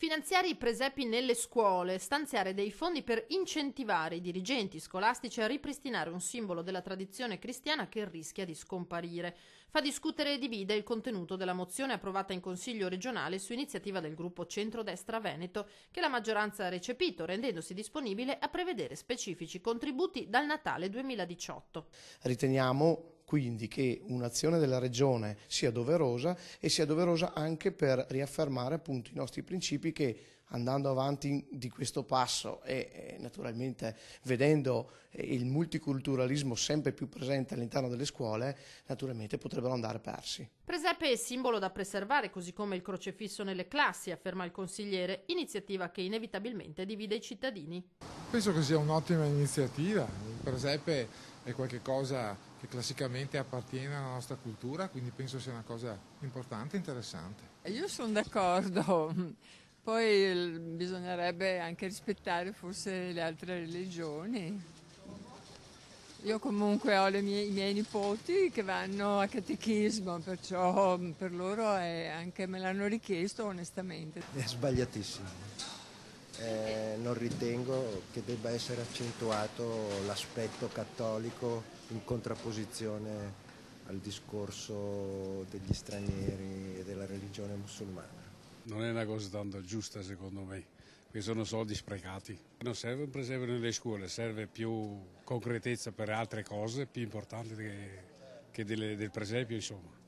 Finanziare i presepi nelle scuole, stanziare dei fondi per incentivare i dirigenti scolastici a ripristinare un simbolo della tradizione cristiana che rischia di scomparire. Fa discutere e divide il contenuto della mozione approvata in Consiglio regionale su iniziativa del gruppo Centrodestra Veneto, che la maggioranza ha recepito, rendendosi disponibile a prevedere specifici contributi dal Natale 2018. Riteniamo quindi che un'azione della Regione sia doverosa e sia doverosa anche per riaffermare appunto i nostri principi che, andando avanti di questo passo e naturalmente vedendo il multiculturalismo sempre più presente all'interno delle scuole, naturalmente potrebbero andare persi. Presepe è simbolo da preservare, così come il crocefisso nelle classi, afferma il consigliere, iniziativa che inevitabilmente divide i cittadini. Penso che sia un'ottima iniziativa. Il presepe è qualcosa che classicamente appartiene alla nostra cultura, quindi penso sia una cosa importante e interessante. Io sono d'accordo, poi bisognerebbe anche rispettare forse le altre religioni. Io comunque ho i miei nipoti che vanno a catechismo, perciò per loro anche me l'hanno richiesto onestamente. È sbagliatissimo. Non ritengo che debba essere accentuato l'aspetto cattolico in contrapposizione al discorso degli stranieri e della religione musulmana. Non è una cosa tanto giusta secondo me, perché sono soldi sprecati. Non serve un presepe nelle scuole, serve più concretezza per altre cose più importanti che del presepio, insomma.